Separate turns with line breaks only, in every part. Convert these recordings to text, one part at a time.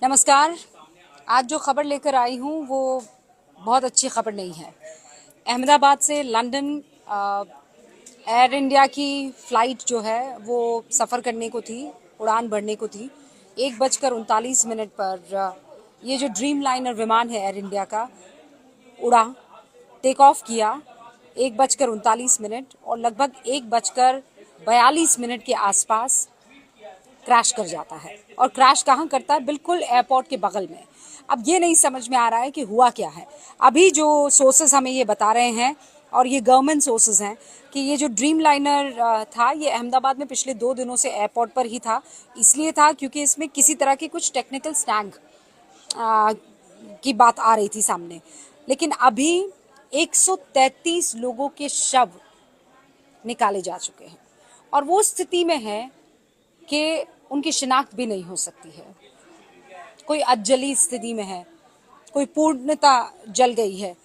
नमस्कार। आज जो खबर लेकर आई हूँ वो बहुत अच्छी खबर नहीं है। अहमदाबाद से लंदन एयर इंडिया की फ़्लाइट जो है वो सफ़र करने को थी, उड़ान भरने को थी। 1:39 पर ये जो ड्रीम लाइनर विमान है एयर इंडिया का उड़ा, टेक ऑफ किया 1:39 और लगभग 1:42 के आसपास क्रैश कर जाता है। और क्रैश कहाँ करता है? बिल्कुल एयरपोर्ट के बगल में। अब ये नहीं समझ में आ रहा है कि हुआ क्या है। अभी जो सोर्सेज हमें ये बता रहे हैं और ये गवर्नमेंट सोर्सेज हैं कि ये जो ड्रीम लाइनर था ये अहमदाबाद में पिछले 2 दिनों से एयरपोर्ट पर ही था। इसलिए था क्योंकि इसमें किसी तरह की कुछ टेक्निकल स्नैग की बात आ रही थी सामने। लेकिन अभी 133 लोगों के शव निकाले जा चुके हैं और वो स्थिति में है कि उनकी शिनाख्त भी नहीं हो सकती है। कोई अधजली स्थिति में है, कोई पूर्णता जल गई है।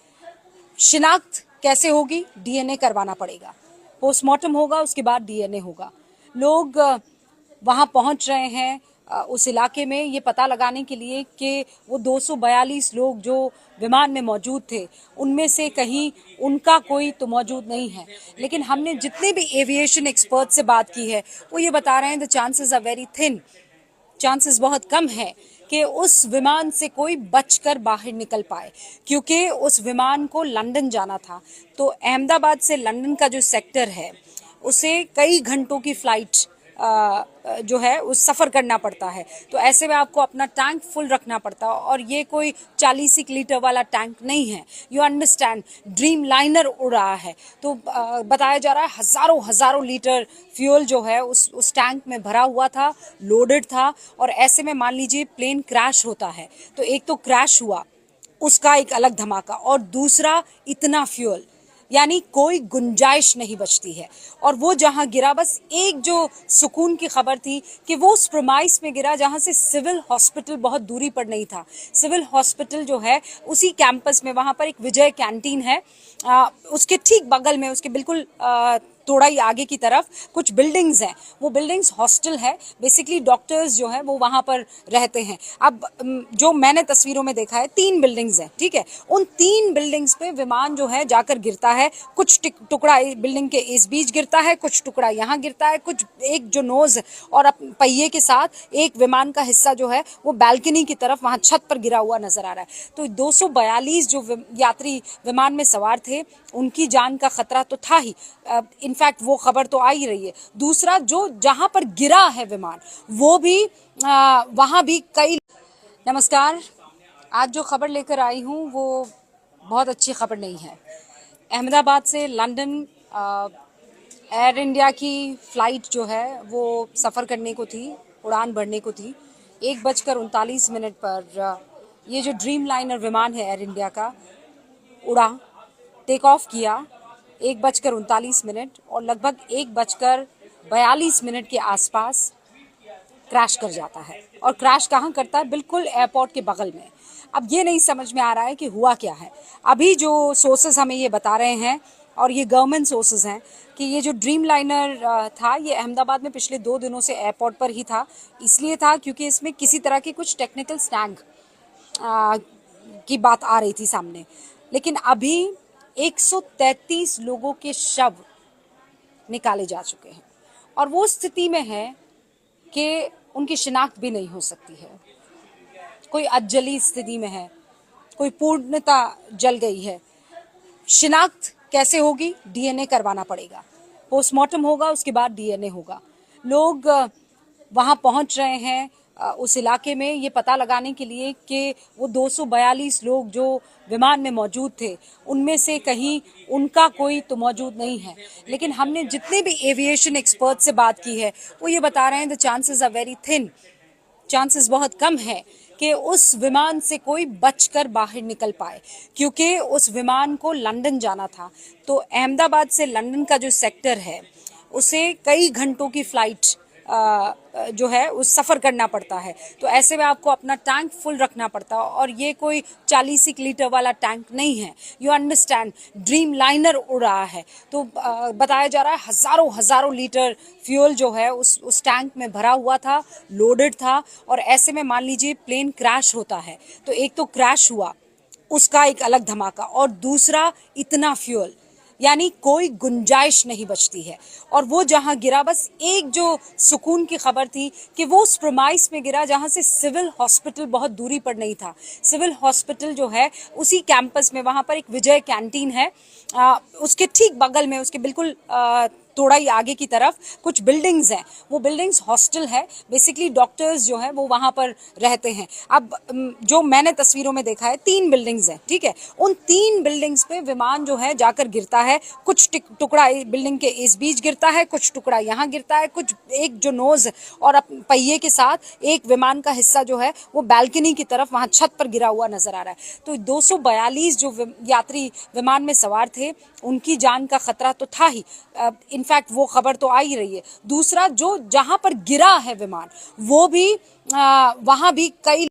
शिनाख्त कैसे होगी? डीएनए करवाना पड़ेगा, पोस्टमार्टम होगा, उसके बाद डीएनए होगा। लोग वहां पहुंच रहे हैं उस इलाके में ये पता लगाने के लिए कि वो 242 लोग जो विमान में मौजूद थे उनमें से कहीं उनका कोई तो मौजूद नहीं है। लेकिन हमने जितने भी एविएशन एक्सपर्ट से बात की है वो ये बता रहे हैं the chances are very thin, chances बहुत कम है कि उस विमान से कोई बचकर बाहर निकल पाए, क्योंकि उस विमान को लंदन जाना था। तो अहमदाबाद से लंदन का जो सेक्टर है उसे कई घंटों की फ्लाइट जो है उस सफ़र करना पड़ता है। तो ऐसे में आपको अपना टैंक फुल रखना पड़ता है और ये कोई 40 लीटर वाला टैंक नहीं है। यू अंडरस्टैंड, ड्रीम लाइनर उड़ रहा है तो बताया जा रहा है हज़ारों हज़ारों लीटर फ्यूल जो है उस टैंक में भरा हुआ था, लोडेड था। और ऐसे में मान लीजिए प्लेन क्रैश होता है तो एक तो क्रैश हुआ उसका एक अलग धमाका और दूसरा इतना फ्यूल, यानी कोई गुंजाइश नहीं बचती है। और वो जहां गिरा, बस एक जो सुकून की खबर थी कि वो उस प्रोमाइस में गिरा जहां से सिविल हॉस्पिटल बहुत दूरी पर नहीं था। सिविल हॉस्पिटल जो है उसी कैंपस में, वहां पर एक विजय कैंटीन है, उसके ठीक बगल में, उसके बिल्कुल थोड़ा ही आगे की तरफ कुछ बिल्डिंग्स हैं। वो बिल्डिंग्स हॉस्टल है, बेसिकली डॉक्टर्स जो हैं वो वहाँ पर रहते हैं। अब जो मैंने तस्वीरों में देखा है 3 बिल्डिंग्स हैं, ठीक है। उन 3 बिल्डिंग्स पे विमान जो है जाकर गिरता है। कुछ टुकड़ा बिल्डिंग के इस बीच गिरता है, कुछ टुकड़ा यहाँ गिरता है, कुछ एक जो नोज और पहिए के साथ एक विमान का हिस्सा जो है वो बालकनी की तरफ वहाँ छत पर गिरा हुआ नजर आ रहा है। तो 242 जो यात्री विमान में सवार थे उनकी जान का खतरा तो था ही। इनफैक्ट वो खबर तो आ ही रही है। दूसरा, जो जहां पर गिरा है विमान वो भी वहां भी कई। नमस्कार। आज जो खबर लेकर आई हूँ वो बहुत अच्छी खबर नहीं है। अहमदाबाद से लंदन एयर इंडिया की फ़्लाइट जो है वो सफ़र करने को थी, उड़ान भरने को थी। 1:39 पर ये जो ड्रीम लाइनर विमान है एयर इंडिया का उड़ा, टेक ऑफ किया 1:39 और लगभग 1:42 के आसपास क्रैश कर जाता है। और क्रैश कहाँ करता है? बिल्कुल एयरपोर्ट के बगल में। अब ये नहीं समझ में आ रहा है कि हुआ क्या है। अभी जो सोर्सेज हमें ये बता रहे हैं और ये गवर्नमेंट सोर्सेज हैं कि ये जो ड्रीम लाइनर था ये अहमदाबाद में पिछले 2 दिनों से एयरपोर्ट पर ही था। इसलिए था क्योंकि इसमें किसी तरह की कुछ टेक्निकल स्नैग की बात आ रही थी सामने। लेकिन अभी 133 लोगों के शव निकाले जा चुके हैं और वो स्थिति में है कि उनकी शिनाख्त भी नहीं हो सकती है। कोई अधजली स्थिति में है, कोई पूर्णता जल गई है। शिनाख्त कैसे होगी? डीएनए करवाना पड़ेगा, पोस्टमार्टम होगा, उसके बाद डीएनए होगा। लोग वहां पहुंच रहे हैं उस इलाके में ये पता लगाने के लिए कि वो 242 लोग जो विमान में मौजूद थे उनमें से कहीं उनका कोई तो मौजूद नहीं है। लेकिन हमने जितने भी एविएशन एक्सपर्ट से बात की है वो ये बता रहे हैं the chances are very thin, chances बहुत कम है कि उस विमान से कोई बचकर बाहर निकल पाए, क्योंकि उस विमान को लंदन जाना था। तो अहमदाबाद से लंदन का जो सेक्टर है उसे कई घंटों की फ्लाइट जो है उस सफ़र करना पड़ता है। तो ऐसे में आपको अपना टैंक फुल रखना पड़ता है और ये कोई 40 लीटर वाला टैंक नहीं है। यू अंडरस्टैंड, ड्रीम लाइनर उड़ रहा है तो बताया जा रहा है हज़ारों हज़ारों लीटर फ्यूल जो है उस टैंक में भरा हुआ था, लोडेड था। और ऐसे में मान लीजिए प्लेन क्रैश होता है तो एक तो क्रैश हुआ, उसका एक अलग धमाका, और दूसरा इतना फ्यूल, यानी कोई गुंजाइश नहीं बचती है। और वो जहां गिरा, बस एक जो सुकून की खबर थी कि वो उस प्रोमाइस में गिरा जहां से सिविल हॉस्पिटल बहुत दूरी पर नहीं था। सिविल हॉस्पिटल जो है उसी कैंपस में, वहां पर एक विजय कैंटीन है, उसके ठीक बगल में, उसके बिल्कुल थोड़ा ही आगे की तरफ कुछ बिल्डिंग्स हैं। वो बिल्डिंग्स हॉस्टल है, बेसिकली डॉक्टर्स जो हैं वो वहाँ पर रहते हैं। अब जो मैंने तस्वीरों में देखा है 3 बिल्डिंग्स हैं, ठीक है। उन 3 बिल्डिंग्स पे विमान जो है जाकर गिरता है। कुछ टुकड़ा बिल्डिंग के इस बीच गिरता है, कुछ टुकड़ा यहाँ गिरता है, कुछ एक जो नोज और पहिए के साथ एक विमान का हिस्सा जो है वो बैल्कनी की तरफ वहाँ छत पर गिरा हुआ नजर आ रहा है। तो 242 जो यात्री विमान में सवार थे उनकी जान का खतरा तो था ही, इनफैक्ट वो खबर तो आ ही रही है। दूसरा, जो जहां पर गिरा है विमान वो भी वहां भी कई